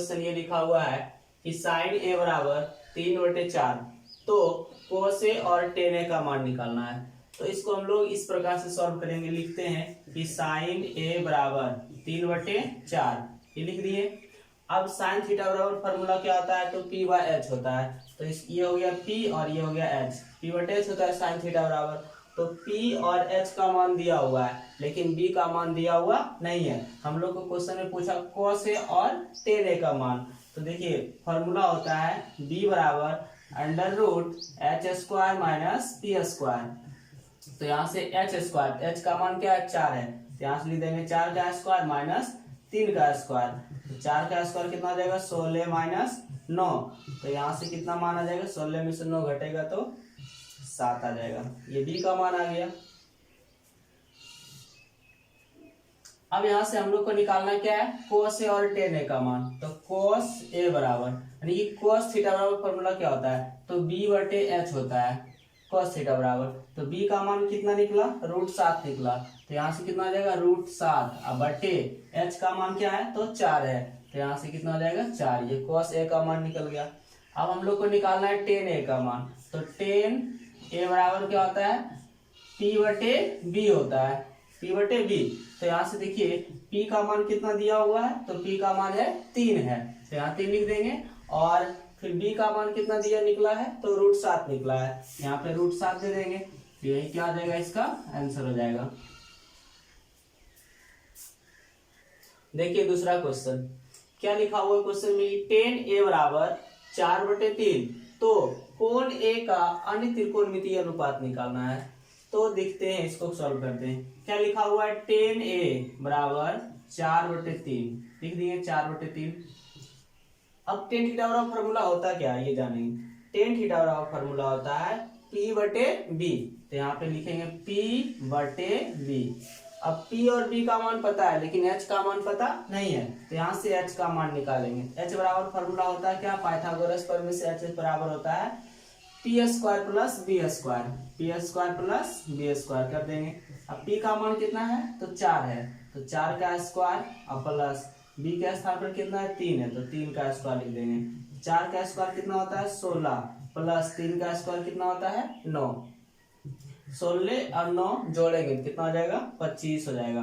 Question ये लिखा हुआ है कि साइन ए बराबर 3/4, तो कोस ए और टेन ए का मान निकालना है। तो इसको हम लोग इस प्रकार से सॉल्व करेंगे। लिखते हैं कि साइन ए बराबर 3/4, ये लिख दिए। अब साइन थीटा बराबर फॉर्मूला क्या होता है, तो पी बाय एच होता है। तो ये हो गया पी और ये हो गया एच, पी बटे एच होता है साइन थीटा बराबर। तो P और H का मान दिया हुआ है, लेकिन B का मान दिया हुआ नहीं है। हम लोग को क्वेश्चन में पूछा cos A और tan A का मान। तो देखिए फॉर्मूला होता है B बराबर √h² माइनस p²। तो यहाँ से h², h का मान क्या है 4 है, तो यहाँ से लिख देंगे 4 का स्क्वायर माइनस 3 का स्क्वायर। तो 4 का स्क्वायर कितना आ जाएगा 16 माइनस 9। तो यहाँ से कितना मान आ जाएगा, 16 में से 9 घटेगा तो 7 आ जाएगा। ये बी का मान आ गया। अब यहां से हम लोग को निकालना क्या है, कोस ए और टेन ए का मान। तो कोस ए बराबर यानी कि कोस थीटा बराबर फॉर्मूला क्या होता है, तो बी बटे एच होता है कोस थीटा बराबर। तो बी का मान कितना निकला, √7 निकला। तो यहाँ से कितना आ जाएगा √7 अब बटे एच का मान क्या है, तो 4 है। तो यहाँ से कितना आ जाएगा 4। ये कोस ए का मान निकल गया। अब हम लोग को निकालना है टेन ए का मान। तो टेन ए बराबर क्या होता है, P बटे B होता है, P बटे B। तो यहाँ से देखिए P का मान कितना दिया हुआ है, तो P का मान है 3 है, तो यहाँ 3 लिख देंगे। और फिर B का मान कितना दिया निकला है, तो √7 निकला है, यहाँ पे √7 दे देंगे। तो यही क्या आ जाएगा, इसका आंसर हो जाएगा। देखिए दूसरा क्वेश्चन क्या लिखा हुआ है क्वेश्चन में, tan A बराबर 4/3, तो कोण ए का अन्य त्रिकोणमितीय अनुपात निकालना है। तो देखते हैं, इसको सॉल्व करते हैं। क्या लिखा हुआ है, tan ए बराबर 4/3, लिख दिए 4/3। अब tan थीटा बराबर फॉर्मूला होता क्या है ये जानेंगे। tan थीटा बराबर फॉर्मूला होता है P बटे B। तो यहाँ पे लिखेंगे P बटे B। अब P और B का मान पता है, लेकिन H का मान पता नहीं है, तो यहाँ से H का मान निकालेंगे। H बराबर फॉर्मूला होता है क्या, पाइथागोरस प्रमेय से H बराबर होता है p² plus b², p² plus b² कर देंगे। अब P का मान कितना है, तो 4 है, तो 4 का स्क्वायर और प्लस B के स्थान पर कितना है 3 है, तो 3 का स्क्वायर लिख देंगे। 4 का स्क्वायर कितना होता है 16 प्लस 3 का स्क्वायर कितना होता है 9। 16 और 9 जोड़ेंगे कितना हो जाएगा 25 हो जाएगा।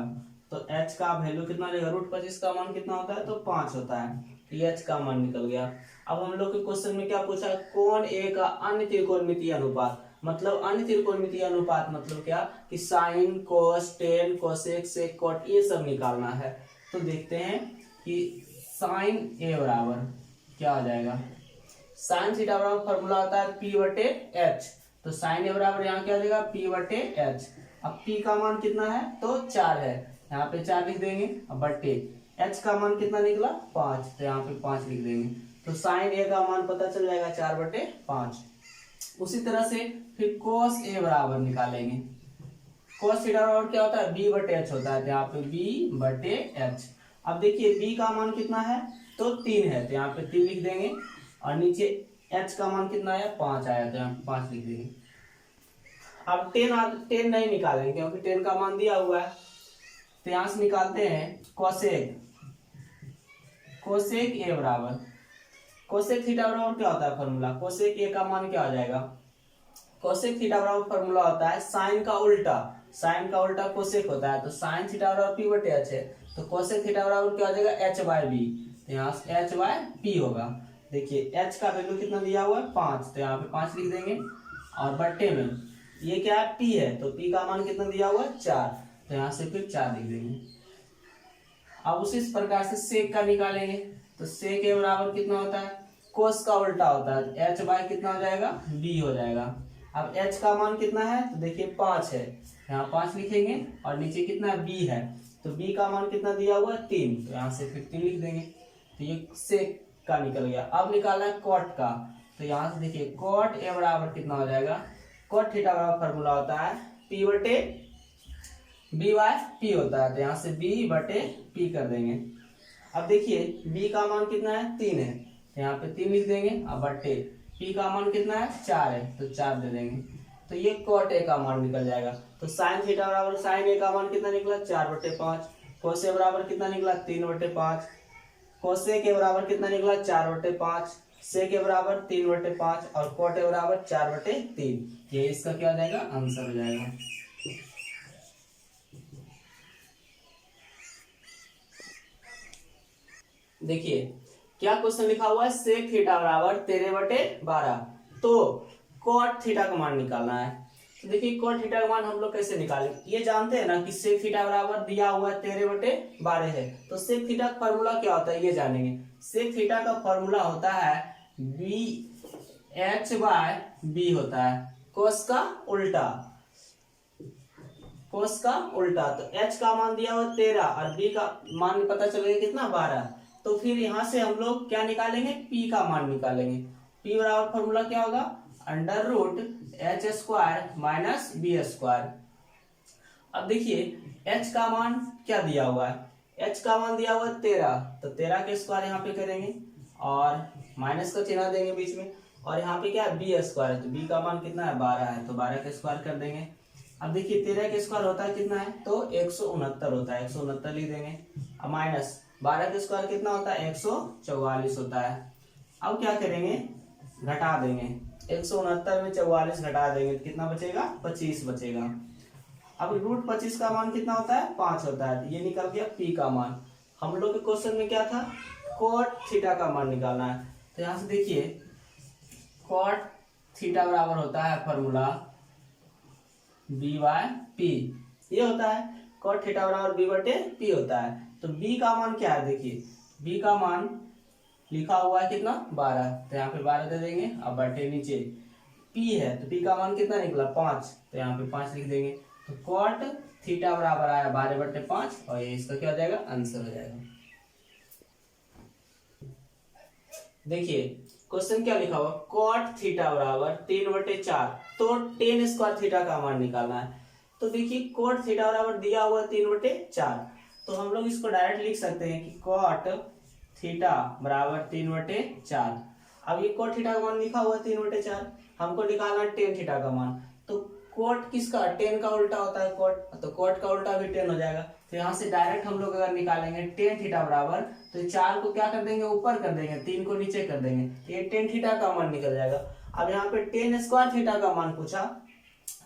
तो H का वैल्यू कितना हो जाएगा, √25 का मान कितना होता है, तो 5 होता है। तो ये H का मान निकल गया। अब हम लोग के क्वेश्चन में क्या पूछा, कोण ए का अन्य त्रिकोणमितीय अनुपात। मतलब अन्य त्रिकोणमितीय अनुपात मतलब क्या, कि sine cos tan cosec sec cot ये सब निकालना है। तो देखते हैं कि साइन ए बराबर क्या हो जाएगा, साइन थीटा बराबर फॉर्मूला होता है P बटे एच। तो साइन ए बराबर यहाँ क्या हो जाएगा P बटे एच। अब P का मान कितना है, तो 4 है, यहाँ पे 4 लिख देंगे। अब बटे H का मान कितना निकला 5, तो यहाँ पे 5 लिख देंगे। तो साइन ए का मान पता चल जाएगा 4/5। उसी तरह से फिर कोस ए बराबर निकालेंगे। कोस थीटा बराबर क्या होता है, B बटे एच होता है, तो यहाँ पे B बटे एच। अब देखिए B का मान कितना है, तो 3 है, तो यहाँ पे 3 लिख देंगे। और नीचे H का मान कितना आया 5 आया, तो यहाँ पे 5 लिख देंगे। अब 10 नहीं निकालेंगे क्योंकि 10 का मान दिया हुआ है। तो यहाँ से निकालते हैं कोसेक ए बराबर, कोसेक थीटा बराबर क्या होता है फॉर्मूला, कोसेक ए का मान क्या हो जाएगा, कोसेक थीटा बराबर फॉर्मूला होता है साइन का उल्टा, साइन का उल्टा कोसेक होता है। तो साइन थीटा बराबर P बटे एच है, तो कोसेक थीटा बराबर क्या हो जाएगा h/b। तो यहाँ से h/p होगा। देखिए h का वैल्यू कितना दिया हुआ है 5, तो यहाँ पे 5 लिख देंगे। और बट्टे में ये क्या है P है, तो P का मान कितना दिया हुआ है 4, तो यहाँ से फिर 4 लिख देंगे। अब उसी प्रकार से सेक का निकालेंगे। तो सेक ए बराबर कितना होता है, कोस का उल्टा होता है, h/ कितना हो जाएगा b हो जाएगा। अब h का मान कितना है, तो देखिए 5 है, यहाँ 5 लिखेंगे। और नीचे कितना है b है, तो b का मान कितना दिया हुआ है 3, तो यहाँ से फिर 3 लिख देंगे। तो ये सेक का निकल गया। अब निकालना है कॉट का। तो यहाँ से देखिए कॉट ए बराबर कितना हो जाएगा, कॉट थीटा बराबर फॉर्मूला होता है P बटे B/P होता है, तो यहाँ से B बटे P कर देंगे। अब देखिए B का मान कितना है 3 है, तो यहाँ पे 3 लिख देंगे। अब बटे P का मान कितना है 4 है, तो 4 दे देंगे। तो ये कॉट ए का मान निकल जाएगा। तो साइन थीटा बराबर साइन ए का मान कितना निकला 4/5, कोस ए बराबर कितना निकला 3/5। कोसेक के बराबर कितना निकला 4/5, से के बराबर 3/5 और कोट के बराबर 4/3। ये इसका क्या हो जाएगा आंसर हो जाएगा। देखिए क्या क्वेश्चन लिखा हुआ है, सेक थीटा बराबर 13/12, तो कॉट थीटा का मान निकालना है। तो देखिए कॉट थीटा का मान हम लोग कैसे निकालें, ये जानते हैं ना कि सेक थीटा बराबर दिया हुआ है 13/12 है, तो सेक थीटा का फॉर्मूला क्या होता है ये जानेंगे। सेक थीटा का फॉर्मूला होता है बी एच बाय बी होता है, कोस का उल्टा, कोस का उल्टा। तो एच का मान दिया हुआ 13 और बी का मान पता चलेगा कितना 12, तो फिर यहां से हम लोग क्या निकालेंगे, पी का मान निकालेंगे। पी बराबर फॉर्मूला क्या होगा, √h² माइनस बी स्क्वायर। अब देखिए h का मान क्या दिया हुआ है, h का मान दिया हुआ है 13, तो 13 के स्क्वायर यहाँ पे करेंगे और माइनस का चिन्ह देंगे बीच में, और यहाँ पे क्या है बी स्क्वायर है, तो बी का मान कितना है 12 है, तो 12 के स्क्वायर कर देंगे। अब देखिए 13 के स्क्वायर होता है कितना है, तो 169 होता है, 169 लिख देंगे। अब माइनस 12 के स्क्वायर कितना होता है 144 होता है। अब क्या करेंगे, घटा देंगे, 169 में 44 घटा देंगे तो कितना बचेगा 25 बचेगा। अब √25 का मान कितना होता है 5 होता है, तो ये निकल गया पी का मान। हम लोग के क्वेश्चन में क्या था, कॉट थीटा का मान निकालना है। तो यहाँ से देखिए कॉट थीटा बराबर होता है फॉर्मूला b/p, ये होता है कॉट थीटा बराबर b/p होता है। तो b का मान क्या है, देखिए b का मान लिखा हुआ है कितना 12, तो यहाँ पे 12 दे देंगे। अब बटे नीचे p है, तो p का मान कितना निकला 5, तो यहाँ पे 5 लिख देंगे। तो कॉट थीटा बराबर आया 12/5 और ये इसका क्या हो जाएगा आंसर हो जाएगा। देखिए क्वेश्चन क्या लिखा हुआ, कॉट थीटा बराबर 3/4, तो tan स्क्वायर थीटा का मान निकालना है। तो देखिए कॉट थीटा बराबर दिया हुआ 3/4, तो हम लोग इसको डायरेक्ट लिख सकते हैं कि कॉट थीटा बराबर 3/4। अब ये कॉट थीटा का मान लिखा हुआ 3/4, हमको निकालना है tan थीटा का मान। तो कॉट किसका, tan का उल्टा होता है कॉट, तो कॉट का उल्टा भी tan हो जाएगा। तो यहाँ से डायरेक्ट हम लोग अगर निकालेंगे tan थीटा बराबर, तो 4 को क्या कर देंगे ऊपर कर देंगे, 3 को नीचे कर देंगे, तो ये tan थीटा का मान निकल जाएगा। अब यहाँ पे tan स्क्वायर थीटा का मान पूछा,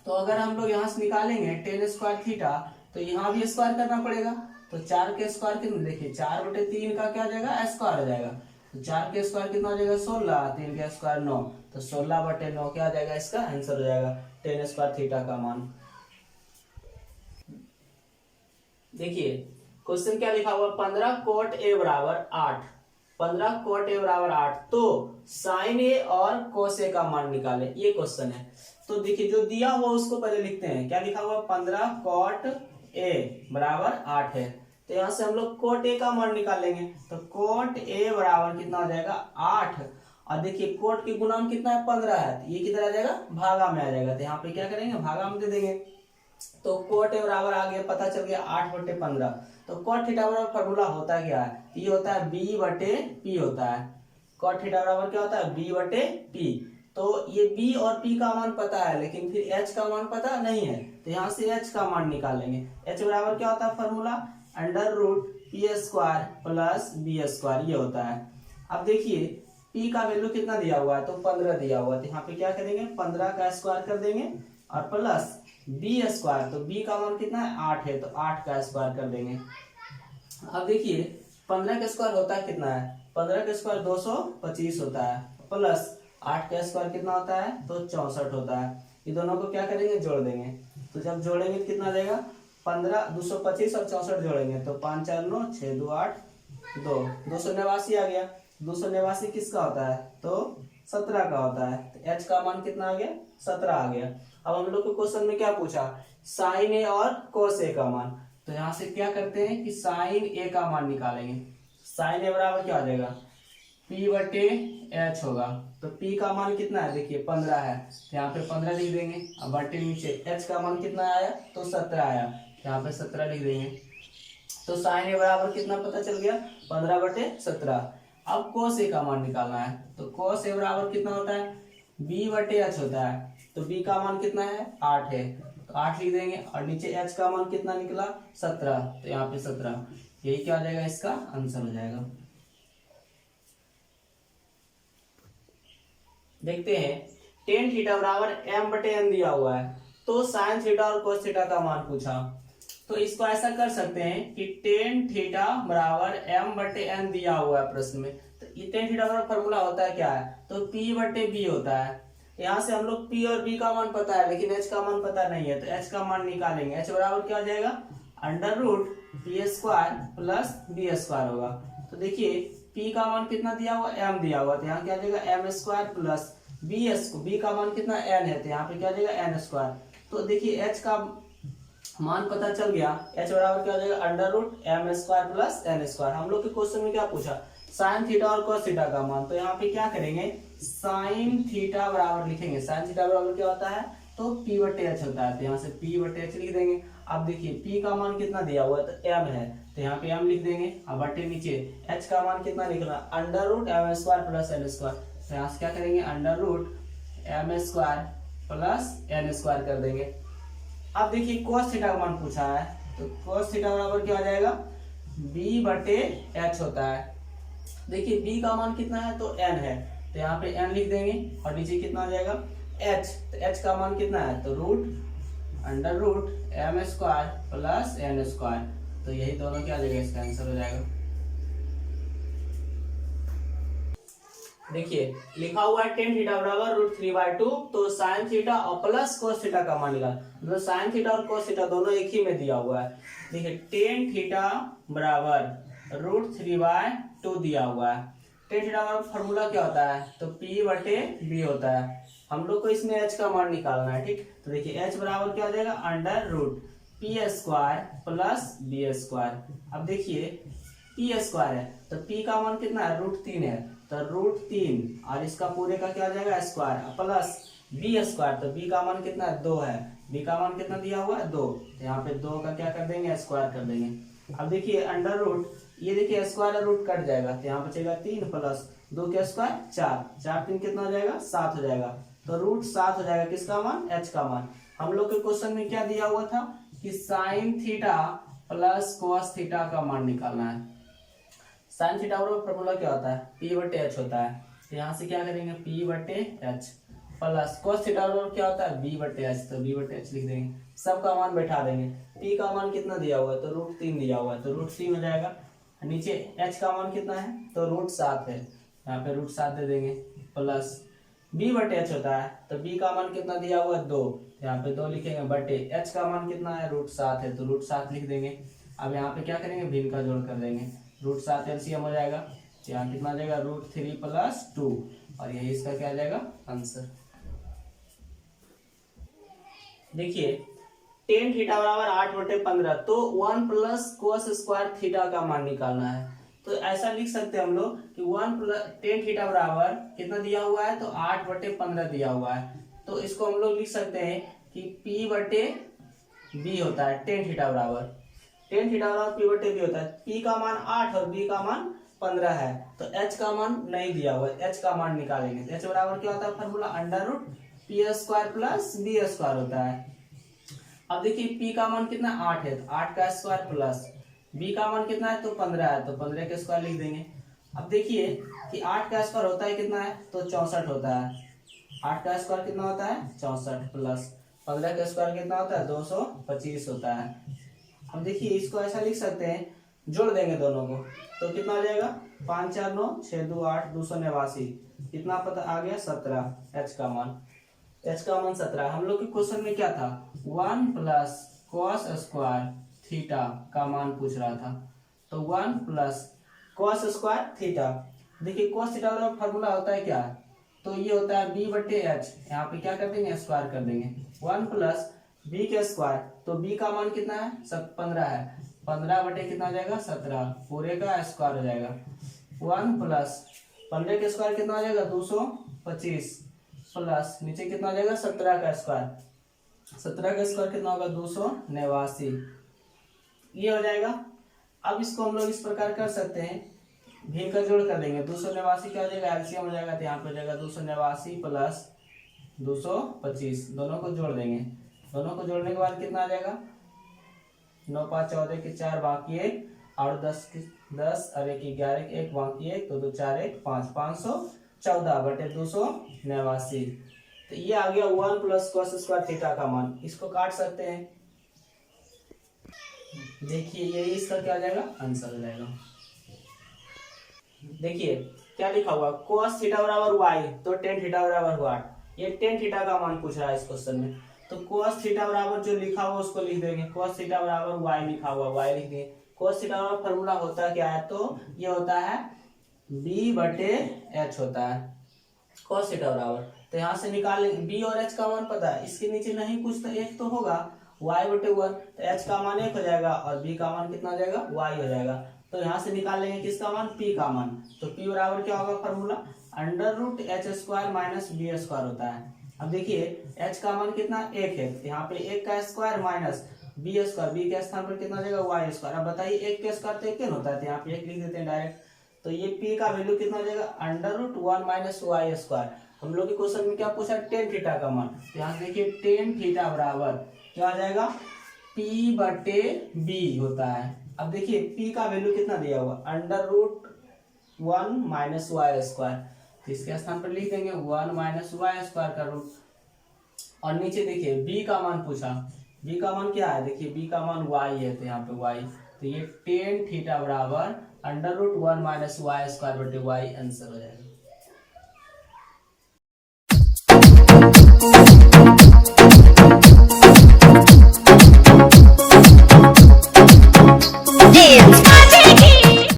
तो अगर हम लोग यहाँ से निकालेंगे tan स्क्वायर थीटा, तो यहाँ भी स्क्वायर करना पड़ेगा। तो 4 के स्क्वायर कितना, देखिए 4/3 का क्या हो जाएगा स्क्वायर हो जाएगा, तो 4 के स्क्वायर कितना हो जाएगा 16, 3 के स्क्वायर 9, तो 16/9 क्या हो जाएगा इसका आंसर हो जाएगा tan स्क्वायर थीटा का मान। देखिए क्वेश्चन क्या लिखा हुआ, 15 cot a बराबर 8, 15 cot a बराबर 8, तो sin a और cos a का मान निकाले, ये क्वेश्चन है। तो देखिए जो दिया हुआ उसको पहले लिखते हैं, क्या लिखा हुआ 15 cot a बराबर 8 है, तो यहाँ से हम लोग cot a का मान निकालेंगे। तो cot a बराबर कितना हो जाएगा 8, और देखिए cot की गुणांक कितना है 15 है, तो ये किधर आ जाएगा भागा में आ जाएगा, तो यहाँ पे क्या करेंगे भागा में दे देंगे। तो cot a बराबर आ गया, पता चल गया 8/15। तो cot थीटा बराबर फॉर्मूला होता क्या है, ये होता है b/p होता है। cot थीटा बराबर क्या होता है b/p। तो ये b और p का मान पता है, लेकिन फिर h का मान पता नहीं है, तो यहाँ से h का मान निकालेंगे। h बराबर क्या होता है फॉर्मूला √p² प्लस b², ये होता है। अब देखिए p का वैल्यू कितना दिया हुआ है, तो 15 दिया हुआ है, तो यहाँ पे क्या करेंगे 15 का स्क्वायर कर देंगे और प्लस b², तो b का मान कितना है 8 है, तो 8 का स्क्वायर कर देंगे। अब देखिए 15 का स्क्वायर होता है कितना है, 15 का स्क्वायर 225 होता है, प्लस 8 का स्क्वायर कितना होता है, तो 64 होता है। ये दोनों को क्या करेंगे जोड़ देंगे, तो जब जोड़ेंगे तो कितना देगा 15, 225 और 64 जोड़ेंगे तो 5 4 9 6 2 8 2, 289 आ गया। 289 किसका होता है, तो 17 का होता है, तो h का मान कितना आ गया 17 आ गया। अब हम लोग को क्वेश्चन में क्या पूछा, साइन ए और कोस ए का मान, तो यहाँ से क्या करते हैं कि साइन ए का मान निकालेंगे। साइन ए बराबर क्या हो जाएगा p/h होगा, तो p का मान कितना है, देखिए 15 है, तो यहाँ पे 15 लिख देंगे। अब बटे नीचे h का मान कितना आया, तो 17 आया, यहाँ पे 17 लिख देंगे। तो साइन ए बराबर कितना पता चल गया 15/17। अब कोस ए का मान निकालना है, तो कोस ए बराबर कितना होता है b/h होता है, तो b का मान कितना है 8 है, तो 8 लिख देंगे, और नीचे h का मान कितना निकला 17, तो यहाँ पे 17, यही क्या हो जाएगा इसका आंसर हो जाएगा। देखते हैं, टेन थीटा बराबर एम बटे एन दिया हुआ है, तो साइन थीटा और कोस थीटा का मान पूछा। तो इसको ऐसा कर सकते हैं कि टेन थीटा बराबर एम बटे एन दिया हुआ है प्रश्न में, तो टेन थीटा का फॉर्मूला होता है क्या है, तो पी बटे बी होता है। यहाँ से हम लोग पी और बी का मान पता है, लेकिन एच का मान पता नहीं है, तो एच का मान निकालेंगे। एच बराबर क्या हो जाएगा, under root P square plus B square होगा। तो देखिए पी का मान कितना दिया हुआ, एम दिया हुआ, तो यहाँ क्या हो जाएगा एम स्क्वायर प्लस बी का मान कितना एन है, तो यहाँ पे क्या हो जाएगा एन स्क्वायर। तो देखिए एच का मान पता चल गया, एच बराबर क्या हो जाएगा under root M square plus N square. हम लोग के क्वेश्चन में क्या पूछा, साइन थीटा और कोस थीटा का मान, तो यहाँ पे क्या करेंगे, साइन थीटा बराबर लिखेंगे। साइन थीटा बराबर क्या होता है, तो पी बटे एच होता है, तो यहाँ से पी बटे एच लिख देंगे। अब देखिए पी का मान कितना दिया हुआ है, तो एम है, तो यहाँ पे एम लिख देंगे। अब बटे नीचे एच का मान कितना लिखना, under root M square plus N square, तो यहाँ से क्या करेंगे under root M square plus N square कर देंगे। अब देखिए cos थीटा का मान पूछा है, तो cos थीटा बराबर क्या हो जाएगा, b बटे h होता है। देखिए b का मान कितना है, तो n है, तो यहाँ पे n लिख देंगे, और नीचे कितना हो जाएगा h, तो h का मान कितना है, तो root under root M square plus N square, तो यही दोनों क्या आ जाएगा, इसका आंसर हो जाएगा। देखिए लिखा हुआ है टेन थीटा बराबर रूट 3/2, तो साइन थीटा और प्लस कोस थीटा का मान निकाल, मतलब साइन थीटा और कोस थीटा दोनों एक ही में दिया हुआ है। देखिए टेन थीटा बराबर रूट 3/2 दिया हुआ है। टेन थीटा का फॉर्मूला क्या होता है, तो पी बटे बी होता है। हम लोग को इसमें एच का मान निकालना है, ठीक। तो देखिए एच बराबर क्या हो जाएगा, under root P square plus B square. अब देखिए पी स्क्वायर है, तो पी का मान कितना है, रूट 3 है, तो रूट 3 और इसका पूरे का क्या हो जाएगा स्क्वायर प्लस बी स्क्वायर, तो बी का मान कितना है, 2 है, बी का मान कितना दिया हुआ है 2, तो यहाँ पे 2 का क्या कर देंगे, स्क्वायर कर देंगे। अब देखिए अंडर रूट, ये देखिए स्क्वायर और रूट कट जाएगा, तो यहाँ बचेगा 3 प्लस 2 के स्क्वायर 4, 4 3 कितना हो जाएगा 7 हो जाएगा, तो रूट 7 हो जाएगा। किसका मान, एच का मान। हम लोग के क्वेश्चन में क्या दिया हुआ था कि sine theta plus cos theta का मान निकालना है। साइन थीटा बराबर फॉर्मूला क्या होता है, पी बटे एच होता है, तो यहाँ से क्या करेंगे पी बटे एच प्लस कोस थीटा बराबर क्या होता है, बी बटे एच, तो बी बटे एच लिख देंगे, सबका मान बैठा देंगे। पी का मान कितना दिया हुआ है, तो रूट 3 दिया हुआ है, तो रूट 3 हो जाएगा। नीचे एच का मान कितना है, तो रूट 7 है, यहाँ पे रूट 7 दे देंगे, प्लस बी बटे एच होता है, तो बी का मान कितना दिया हुआ है 2, यहाँ पे 2 लिखेंगे, बटे एच का मान कितना है, रूट 7 है, तो रूट 7 लिख देंगे। अब यहाँ पे क्या करेंगे, भिन्न का जोड़ कर देंगे, रूट 7 एलसीएम हो जाएगा, यहाँ कितना आ जाएगा रूट 3 प्लस 2, और यही इसका क्या आ जाएगा आंसर। देखिए टेन थीटा बराबर 8/15, तो 1 प्लस कोस स्क्वायर थीटा का मान निकालना है। तो ऐसा लिख सकते हैं हम लोग कि 1 प्लस टेन थीटा बराबर कितना दिया हुआ है, तो 8/15 दिया हुआ है, तो इसको हम लोग लिख सकते हैं कि P बटे बी होता है। टेन थीटा बराबर पी बटे बी होता है, पी का मान 8 और बी का मान 15 है, तो एच का मान नहीं दिया हुआ है, एच का मान निकालेंगे। तो एच बराबर क्या होता है formula, under root P square plus B square होता है। अब देखिए पी का मान कितना 8 है, तो 8 का स्क्वायर प्लस बी का मान कितना है, तो 15 है, तो 15 के स्क्वायर लिख देंगे। अब देखिए कि 8 का स्क्वायर होता है कितना है, तो 64 होता है, 8 का स्क्वायर कितना होता है 64 प्लस 15 का स्क्वायर कितना होता है 225 होता है। अब देखिए इसको ऐसा लिख सकते हैं, जोड़ देंगे दोनों को, तो कितना आ जाएगा 5 4 9 6 2 8 289, कितना पता आ गया 17, एच का मान 17। हम लोग के क्वेश्चन में क्या था, 1 प्लस कॉस स्क्वायर थीटा का मान पूछ रहा था, तो 1 प्लस कॉस स्क्वायर थीटा। देखिए कॉस थीटा का फॉर्मूला होता है क्या, तो ये होता है बी बटे एच, यहाँ पे क्या कर देंगे स्क्वायर कर देंगे, 1 प्लस बी के स्क्वायर, तो बी का मान कितना है 15 है, 15 बटे कितना हो जाएगा 17, पूरे का स्क्वायर हो जाएगा। 1 प्लस 15 के स्क्वायर कितना हो जाएगा 225 प्लस नीचे कितना हो जाएगा 17 का स्क्वायर, 17 का स्क्वायर कितना होगा 289, ये हो जाएगा। अब इसको हम लोग इस प्रकार कर सकते हैं, भिन्न का जोड़ कर देंगे, 289 क्या हो जाएगा एलसीएम हो जाएगा, तो यहाँ पे हो जाएगा 289 प्लस 225, दोनों को जोड़ देंगे, दोनों को जोड़ने के बाद कितना आ जाएगा 9 5 14 के 4 बाकी 1 और 10 और 1 11 1 बाकी 1, तो 2 4 1 5, 14/289। तो ये आ गया 1 + cos² थीटा का मान। इसको काट सकते हैं। देखिए यही इसका क्या आ जाएगा, आंसर हो जाएगा। देखिए क्या लिखा हुआ, cos थीटा बराबर y, तो tan थीटा बराबर हुआ 8। ये tan थीटा का मान पूछ रहा है इस क्वेश्चन में। तो cos थीटा बराबर जो लिखा हुआ उसको लिख देंगे। cos थीटा बराबर y लिखा हुआ, y लिख देंगे। cos थीटा बराबर फॉर्मूला होता क्या है, तो ये होता है b/h होता है cos थीटा बराबर। तो यहाँ से निकाल लेंगे, b और h का मान पता है, इसके नीचे नहीं कुछ तो एक तो होगा, y/1। तो h का मान 1 हो जाएगा और b का मान कितना हो जाएगा, y हो जाएगा। तो यहाँ से निकाल लेंगे किसका मान, p का मान। तो p बराबर क्या होगा फॉर्मूला, √h² - b² होता है। अब देखिए h का मान कितना 1 है, यहाँ पे 1 का स्क्वायर माइनस b², b के स्थान पर कितना हो जाएगा, y²। अब बताइए 1 के स्क्वायर तो 1 होता है, तो यहाँ पे 1 लिख देते हैं डायरेक्ट। तो ये p का वैल्यू कितना हो जाएगा, √1 - y²। हम लोग के क्वेश्चन में क्या पूछा, tan थीटा का मान। तो यहाँ से देखिए tan थीटा बराबर क्या हो जाएगा, p/b होता है। अब देखिए p का वैल्यू कितना दिया हुआ, √1 - y²। तो इसके स्थान पर लिख देंगे 1 - y² का रूट। और नीचे देखिए b का मान पूछा, b का मान क्या है, देखिए b का मान y है, तो यहाँ पे y। तो ये tan थीटा बराबर √1 - y²/y आंसर हो जाएगा।